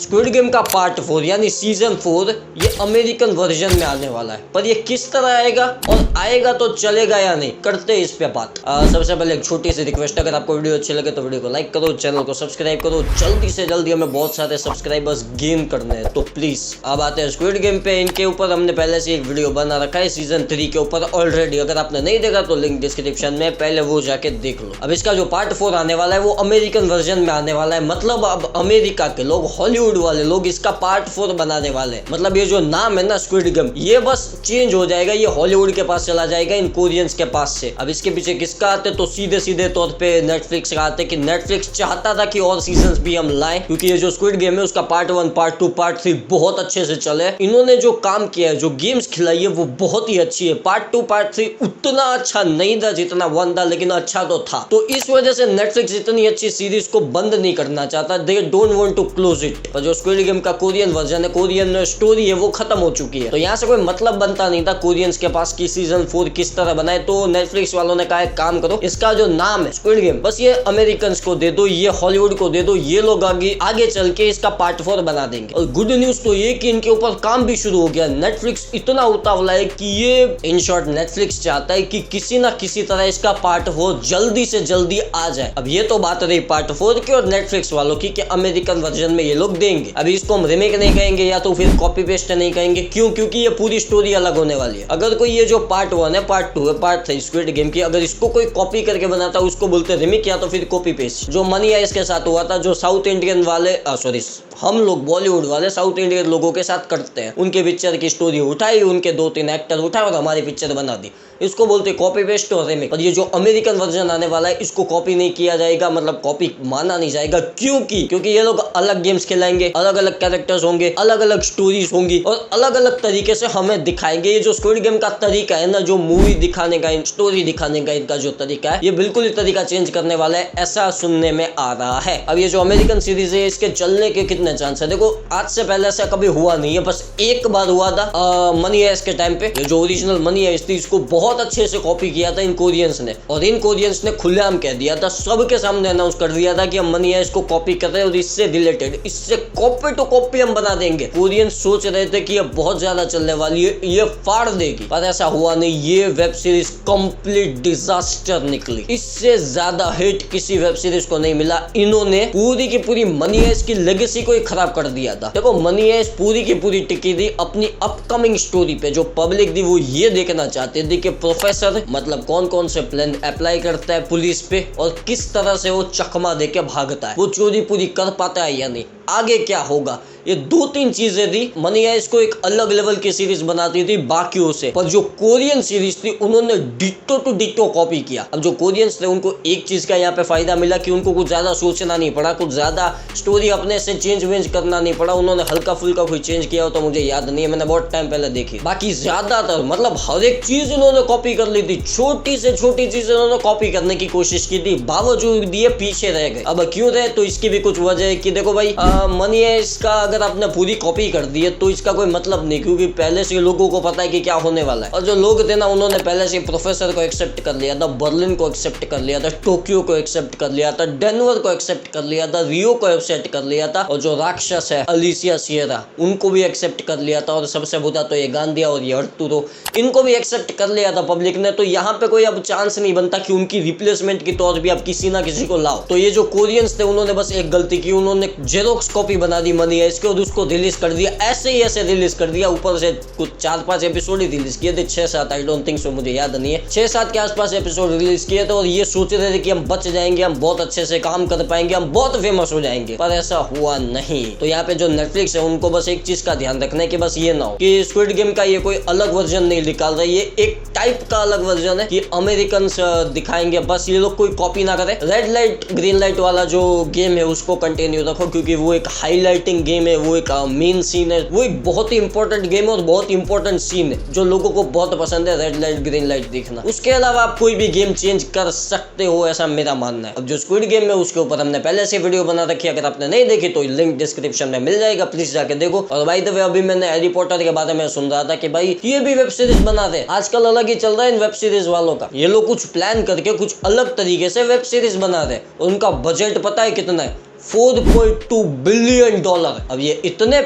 Squid game का part 4 यानी season 4 ये अमेरिकन वर्जन में आने वाला है, पर ये किस तरह आएगा और आएगा तो चलेगा या नहीं, करते हैं इस पे बात। सबसे पहले एक छोटी सी रिक्वेस्ट, अगर आपको वीडियो अच्छी लगे तो वीडियो को लाइक करो, चैनल को सब्सक्राइब करो, जल्दी से जल्दी हमें बहुत सारे सब्सक्राइबर्स गेन करने हैं, तो प्लीज। अब आते हैं स्क्विड गेम पे। इनके ऊपर हमने पहले से एक वीडियो बना रखा है सीजन 3 के ऊपर ऑलरेडी, अगर आपने नहीं देखा तो लिंक डिस्क्रिप्शन में, पहले वो जाके देख लो। अब इसका जो पार्ट 4 आने वाला है वो अमेरिकन वर्जन में आने वाला है, मतलब अब अमेरिका के लोग, हॉलीवुड वाले लोग इसका पार्ट 4 बनाने वाले हैं। मतलब ये जो नाम है ना स्क्विड गेम, ये बस चेंज हो जाएगा, ये हॉलीवुड के पास चला जाएगा इन कोरियंस के पास से। अब इसके पीछे किसका आते तो सीधे सीधे तौर पे नेटफ्लिक्स का आते कि नेटफ्लिक्स चाहता था कि और सीजन्स भी हम लाएं, क्योंकि ये जो स्क्विड गेम है उसका पार्ट 1, पार्ट 2, पार्ट 3 बहुत अच्छे से चले। इन्होंने जो काम किया है, जो गेम्स खिलाई है वो बहुत ही अच्छी है। पार्ट 2, पार्ट 3 उतना अच्छा नहीं था जितना 1 था, लेकिन अच्छा तो था। तो इस वजह से नेटफ्लिक्स इतनी अच्छी सीरीज को बंद नहीं करना चाहता, they don't want to close it. पर जो स्क्विड गेम का कोरियन वर्जन है, कोरियन स्टोरी है, वो खत्म हो चुकी है, तो यहाँ से कोई मतलब बनता नहीं था कोरियंस के पास कि सीजन 4 किस तरह बनाए। तो नेटफ्लिक्स वालों ने कहा एक काम करो, इसका जो नाम है स्क्विड गेम, बस ये अमेरिकन्स को दे दो, ये हॉलीवुड को दे दो, ये लोग आगे चल के इसका पार्ट 4 बना देंगे। और गुड न्यूज तो ये कि इनके ऊपर काम भी शुरू हो गया। नेटफ्लिक्स इतना उतावला है कि ये, इन शॉर्ट, नेटफ्लिक्स चाहता है कि किसी ना किसी तरह इसका पार्ट 4 जल्दी से जल्दी आ जाए। अब ये तो बात रही पार्ट 4 की और नेटफ्लिक्स वालों की कि अमेरिकन वर्जन में ये लोग देंगे। अभी इसको हम रिमेक नहीं कहेंगे या तो फिर कॉपी पेस्ट नहीं कहेंगे, क्यों? क्योंकि ये पूरी स्टोरी अलग होने वाली है। अगर कोई ये जो पार्ट 1 है, पार्ट 2 है, पार्ट 3 स्क्विड गेम की, अगर इसको कोई कॉपी करके बनाता है उसको बोलते रिमेक या तो फिर कॉपी पेस्ट। जो मनी आइस के साथ हुआ था, जो साउथ इंडियन वाले, सॉरी, हम लोग बॉलीवुड वाले साउथ इंडियन लोगों के साथ करते हैं, उनके पिक्चर की स्टोरी उठाई, उनके 2-3 एक्टर उठाए और हमारी पिक्चर बना दी, इसको बोलते कॉपी पेस्ट और रिमेक। और ये जो अमेरिकन वर्जन आने वाला है इसको कॉपी नहीं किया जाएगा, मतलब कॉपी माना नहीं जाएगा। क्योंकि ये लोग अलग गेम्स खिलाएंगे, अलग अलग कैरेक्टर्स होंगे, अलग अलग स्टोरीज होंगी और अलग अलग तरीके से हमें दिखाएंगे। ये जो स्क्विड गेम का तरीका है ना, जो मूवी दिखाने का, स्टोरी दिखाने का इनका जो तरीका है, ये बिल्कुल ही तरीका चेंज करने वाला है, ऐसा सुनने में आ रहा है। अब ये जो अमेरिकन सीरीज है इसके चलने के कितने चांस है? देखो, आज से पहले ऐसा कभी हुआ नहीं है, बस एक बार हुआ था मनी आइस के टाइम पे। ये जो ओरिजिनल मनी आइस थी इसको बहुत अच्छे से कॉपी किया था इन कोरियंस ने, और इन कोरियंस ने खुलेआम कह दिया था, सबके सामने अनाउंस कर दिया था कि हम मनी आइस को कॉपी कर रहे हैं और इससे रिलेटेड, इससे कॉपी टू कॉपी हम बना देंगे। कोरियंस सोच रहे थे कि ये बहुत ज्यादा चलने वाली है, ये फाड़ देगी, पर ऐसा हुआ नहीं। ये वेब सीरीज कंप्लीट डिजास्टर निकली, इससे ज्यादा हिट किसी वेब सीरीज को नहीं मिला। इन्होंने पूरी की पूरी मनी आइस की लेगेसी को ही खराब कर दिया था। देखो, मनी आइस पूरी की पूरी टिकी थी अपनी अपकमिंग स्टोरी पे। जो पब्लिक थी वो ये देखना चाहती थी कि प्रोफेसर मतलब कौन कौन से प्लान अप्लाई करता है पुलिस पे और किस तरह से वो चकमा देके भागता है, वो चोरी पूरी कर पाता है या नहीं, आगे क्या होगा। ये 2-3 चीजें थी। मनी आइस को एक अलग लेवल की सीरीज बनाती थी बाकियों से, पर जो कोरियन सीरीज थी उन्होंने डिट्टो टू डिट्टो कॉपी किया। अब जो कोरियंस थे उनको एक चीज का यहाँ पे फायदा मिला कि उनको कुछ ज्यादा सोचना नहीं पड़ा, कुछ ज्यादा स्टोरी अपने से चेंज वेंज करना नहीं पड़ा। उन्होंने हल्का फुल्का कोई चेंज किया हो तो मुझे याद नहीं है, मैंने बहुत टाइम पहले देखी। बाकी ज्यादातर, मतलब हर एक चीज इन्होंने कॉपी कर ली थी, छोटी से छोटी चीज इन्होंने कॉपी करने की कोशिश की थी, बावजूद ये पीछे रह गए। अब क्यों रहे? तो इसकी भी कुछ वजह है कि देखो भाई, मनी आइस का अगर आपने पूरी कॉपी कर दी है तो इसका कोई मतलब नहीं, क्योंकि पहले से लोगों को पता है कि क्या होने वाला है। और जो लोग थे ना, उन्होंने पहले से प्रोफेसर को एक्सेप्ट कर लिया था, बर्लिन को एक्सेप्ट कर लिया था, टोक्यो को एक्सेप्ट कर लिया था, डेनवर को एक्सेप्ट कर लिया था, रियो को एक्सेप्ट कर लिया था, और जो राक्षस है अलिसिया सियरा, उनको भी एक्सेप्ट कर लिया था, और सबसे बुरा तो ये गांधिया और ये अर्तुरो, इनको भी एक्सेप्ट कर लिया था पब्लिक ने। तो यहाँ पे कोई अब चांस नहीं बनता कि उनकी रिप्लेसमेंट के तौर पे आप किसी ना किसी को लाओ। तो ये जो कोरियंस थे उन्होंने बस एक गलती की, उन्होंने जेरोक्स कॉपी बना दी मनी आइस के और उसको रिलीज कर दिया, ऐसे ही ऐसे रिलीज कर दिया। ऊपर से कुछ 4-5 एपिसोड ही रिलीज किए थे, 6-7, आई डोंट थिंक सो, मुझे याद नहीं है, 6-7 के आसपास एपिसोड रिलीज किए थे। और ये सोच रहे थे कि हम बच जाएंगे, हम बहुत अच्छे से काम कर पाएंगे, हम बहुत फेमस हो जाएंगे, पर ऐसा हुआ नहीं। तो यहाँ पे जो नेटफ्लिक्स है उनको बस एक चीज का ध्यान रखना है कि बस ये ना हो कि स्क्विड गेम का ये कोई अलग वर्जन नहीं निकाल रहा, ये एक टाइप का अलग वर्जन है कि अमेरिकन दिखाएंगे, बस ये लोग कोई कॉपी ना करे। रेड लाइट ग्रीन लाइट वाला जो गेम है उसको कंटिन्यू रखो, क्योंकि वो एक हाईलाइटिंग गेम है, वो एक मेन सीन है, वो एक बहुत ही इंपॉर्टेंट गेम है और बहुत इंपॉर्टेंट सीन है जो लोगों को बहुत पसंद है, रेड लाइट ग्रीन लाइट देखना। उसके अलावा आप कोई भी गेम चेंज कर सकते हो, ऐसा मेरा मानना है। अब जो स्क्विड गेम है उसके ऊपर हमने पहले से वीडियो बना रखी है, अगर आपने नहीं देखी तो लिंक डिस्क्रिप्शन में मिल जाएगा, प्लीज जाके देखो। और बाय द वे, अभी मैंने हैरी पॉटर के बारे में सुन रहा था कि भाई ये भी वेब सीरीज बना दे, आजकल अलग ही चल रहा है इन वेब सीरीज वालों का। ये लोग कुछ प्लान करके कुछ अलग तरीके से वेब सीरीज बना रहे, उनका बजट पता है कितना है, $4.2 बिलियन। अब ये इतने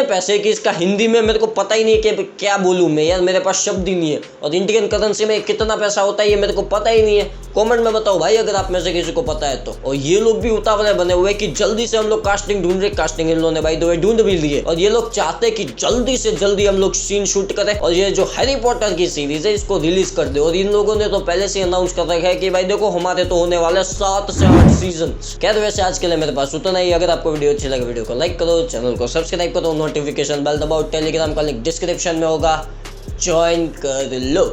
पैसे कि इसका हिंदी में मेरे को पता ही नहीं है कि क्या बोलूं मैं यार, मेरे पास शब्द ही नहीं है। और इंडियन करेंसी में कितना पैसा होता है ये मेरे को पता ही नहीं है। कमेंट में बताओ भाई अगर आप में से किसी को पता है तो। और ये लोग भी उतावले बने हुए कि जल्दी से हम लोग कास्टिंग ढूंढ रहे। कास्टिंग इन लोगों ने भाई दो ढूंढ भी लिए और ये लोग चाहते हैं कि जल्दी से जल्दी हम लोग सीन शूट करें और ये जो हैरी पॉटर की सीरीज है इसको रिलीज कर दे। और इन लोगों ने तो पहले से अनाउंस कर रखा है कि भाई देखो हमारे तो होने वाले 7 से 8 सीजन। खैर वैसे आज के लिए मेरे पास उतना ही। अगर आपको वीडियो अच्छी लगे वीडियो को लाइक करो, चैनल को सब्सक्राइब करो, नोटिफिकेशन बेल दबाओ, टेलीग्राम का लिंक डिस्क्रिप्शन में होगा, ज्वाइन कर लो।